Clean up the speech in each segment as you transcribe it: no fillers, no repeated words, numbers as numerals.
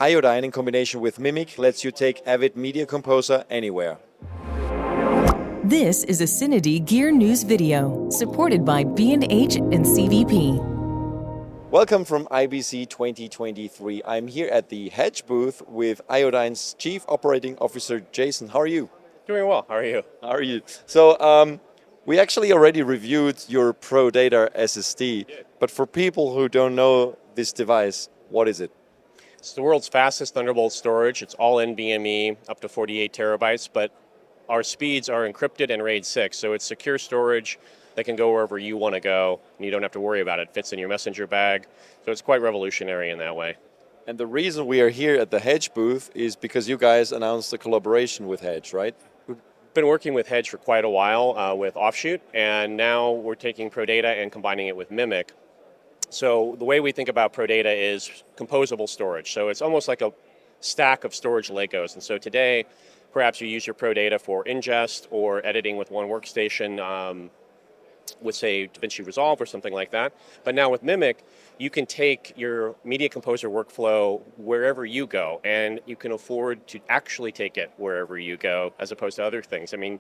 Iodine in combination with Mimiq lets you take Avid Media Composer anywhere. This is a CineD Gear News video, supported by B&H and CVP. Welcome from IBC 2023. I'm here at the Hedge booth with Iodyne's Chief Operating Officer, Jason. How are you? Doing well. How are you? How are you? So, we actually already reviewed your Pro Data SSD, but for people who don't know this device, what is it? It's the world's fastest Thunderbolt storage. It's all NVMe, up to 48 terabytes, but our speeds are encrypted and RAID 6, so it's secure storage that can go wherever you want to go, and you don't have to worry about it. It fits in your messenger bag, so it's quite revolutionary in that way. And the reason we are here at the Hedge booth is because you guys announced a collaboration with Hedge, right? Been working with Hedge for quite a while with Offshoot, and now we're taking Pro Data and combining it with Mimiq. So the way we think about Pro Data is composable storage. So it's almost like a stack of storage Legos. And so today, perhaps you use your Pro Data for ingest or editing with one workstation with, say, DaVinci Resolve or something like that. But now with Mimiq, you can take your Media Composer workflow wherever you go, and you can afford to actually take it wherever you go, as opposed to other things. I mean,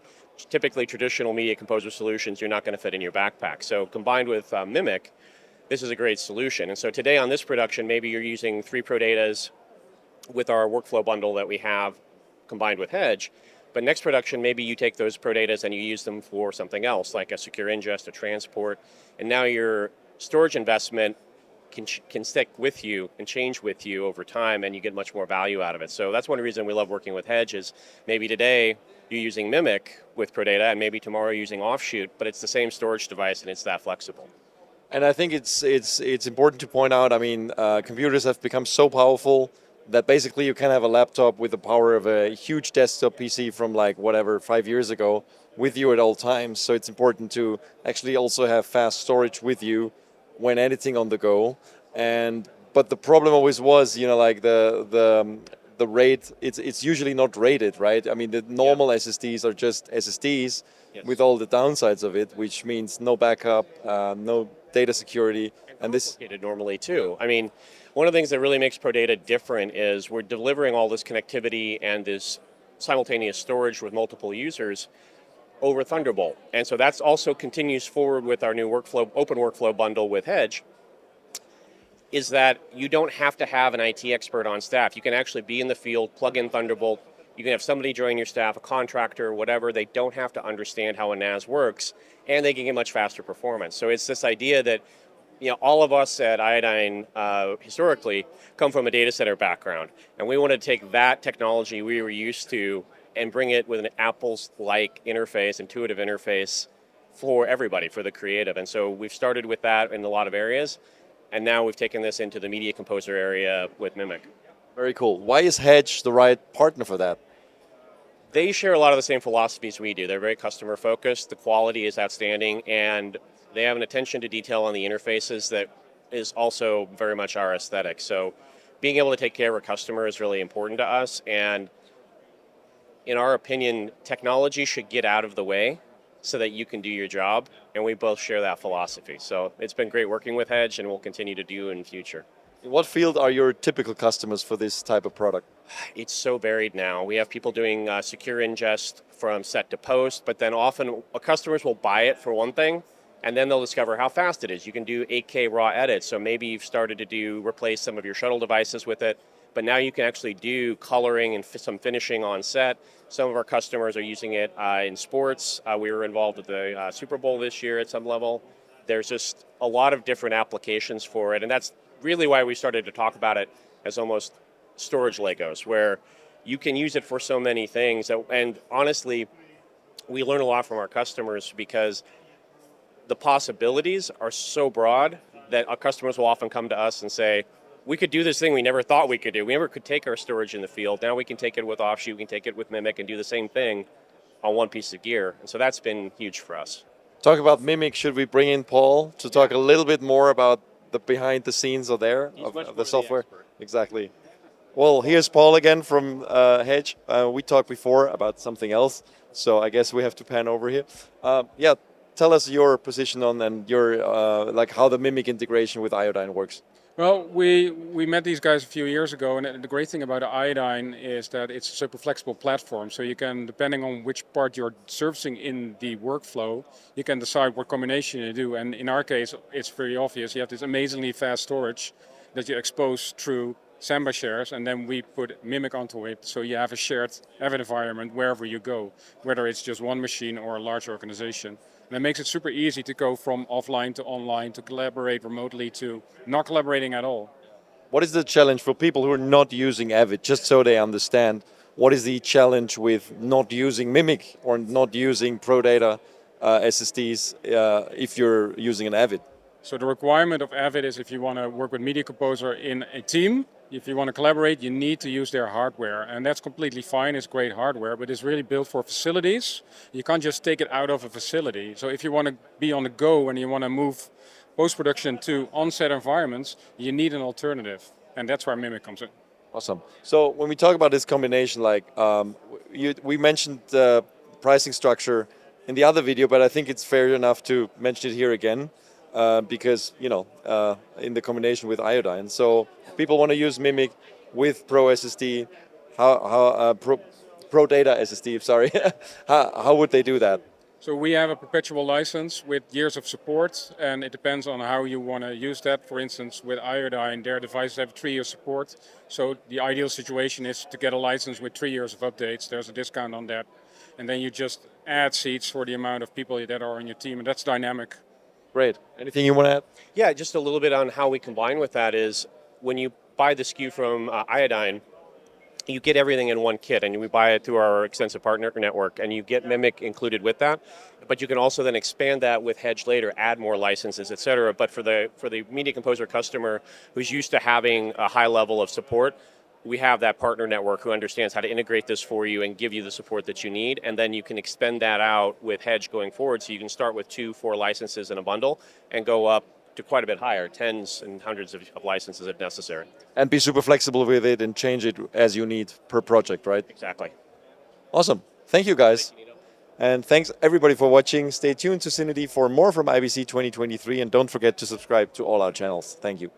typically traditional Media Composer solutions, you're not going to fit in your backpack. So combined with Mimiq, this is a great solution. And so today on this production, maybe you're using 3 Pro Datas with our workflow bundle that we have combined with Hedge. But next production, maybe you take those Pro Datas and you use them for something else, like a secure ingest, a transport, and now your storage investment can stick with you and change with you over time, and you get much more value out of it. So that's one reason we love working with Hedge is maybe today you're using Mimiq with Pro Data, and maybe tomorrow you're using Offshoot, but it's the same storage device and it's that flexible. And I think it's important to point out, I mean, computers have become so powerful that basically you can have a laptop with the power of a huge desktop PC from like whatever 5 years ago with you at all times. So it's important to actually also have fast storage with you when editing on the go. But the problem always was, you know, like the RAID, it's usually not rated, right? I mean, the normal SSDs are just SSDs with all the downsides of it, which means no backup, no data security, and this normally too. I mean, one of the things that really makes Pro Data different is we're delivering all this connectivity and this simultaneous storage with multiple users over Thunderbolt. And so that's also continues forward with our new workflow, open workflow bundle with Hedge, is that you don't have to have an IT expert on staff. You can actually be in the field, plug in Thunderbolt. You can have somebody join your staff, a contractor, whatever. They don't have to understand how a NAS works, and they can get much faster performance. So it's this idea that, you know, all of us at Iodine historically come from a data center background, and we want to take that technology we were used to and bring it with an Apple's-like interface, intuitive interface for everybody, for the creative. And so we've started with that in a lot of areas, and now we've taken this into the Media Composer area with Mimiq. Very cool. Why is Hedge the right partner for that? They share a lot of the same philosophies we do. They're very customer focused, the quality is outstanding, and they have an attention to detail on the interfaces that is also very much our aesthetic. So being able to take care of our customer is really important to us, and in our opinion, technology should get out of the way so that you can do your job, and we both share that philosophy. So it's been great working with Hedge, and we'll continue to do in the future. In what field are your typical customers for this type of product? It's so varied now. We have people doing secure ingest from set to post, but then often customers will buy it for one thing, and then they'll discover how fast it is. You can do 8K raw edits, so maybe you've started to replace some of your shuttle devices with it, but now you can actually do coloring and some finishing on set. Some of our customers are using it in sports. We were involved with the Super Bowl this year at some level. There's just a lot of different applications for it, and that's really why we started to talk about it as almost storage Legos, where you can use it for so many things. And honestly, we learn a lot from our customers because the possibilities are so broad that our customers will often come to us and say, we could do this thing we never thought we could do. We never could take our storage in the field. Now we can take it with Offshoot, we can take it with Mimiq and do the same thing on one piece of gear. And so that's been huge for us. Talk about Mimiq, should we bring in Paul to talk a little bit more about the behind the scenes of the software? Exactly. Well, here's Paul again from Hedge. We talked before about something else, so I guess we have to pan over here. Yeah, tell us your position on and your like how the Mimiq integration with Iodine works. Well, we met these guys a few years ago, and the great thing about the iodyne is that it's a super flexible platform. So you can, depending on which part you're servicing in the workflow, you can decide what combination you do. And in our case, it's very obvious. You have this amazingly fast storage that you expose through Samba shares, and then we put Mimiq onto it. So you have a shared Avid environment wherever you go, whether it's just one machine or a large organization. And it makes it super easy to go from offline to online, to collaborate remotely, to not collaborating at all. What is the challenge for people who are not using Avid, just so they understand? What is the challenge with not using Mimiq or not using ProData SSDs if you're using an Avid? So the requirement of Avid is if you want to work with Media Composer in a team, if you want to collaborate, you need to use their hardware. And that's completely fine, it's great hardware, but it's really built for facilities. You can't just take it out of a facility. So if you want to be on the go and you want to move post-production to on-set environments, you need an alternative. And that's where Mimiq comes in. Awesome. So when we talk about this combination, like we mentioned the pricing structure in the other video, but I think it's fair enough to mention it here again. Because in the combination with iodyne. So people want to use Mimiq with Pro SSD, Pro Data SSD. Sorry, how would they do that? So we have a perpetual license with years of support, and it depends on how you want to use that. For instance, with iodyne, their devices have 3 years support. So the ideal situation is to get a license with 3 years of updates. There's a discount on that, and then you just add seats for the amount of people that are on your team, and that's dynamic. Great. Anything you want to add? Yeah, just a little bit on how we combine with that is when you buy the SKU from iodyne, you get everything in one kit, and we buy it through our extensive partner network, and you get Mimiq included with that. But you can also then expand that with Hedge later, add more licenses, et cetera. But for the Media Composer customer who's used to having a high level of support, we have that partner network who understands how to integrate this for you and give you the support that you need, and then you can expand that out with Hedge going forward. So you can start with 2, 4 licenses in a bundle and go up to quite a bit higher, tens and hundreds of licenses if necessary. And be super flexible with it and change it as you need per project, right? Exactly. Awesome. Thank you, guys. And thanks everybody for watching. Stay tuned to CineD for more from IBC 2023, and don't forget to subscribe to all our channels. Thank you.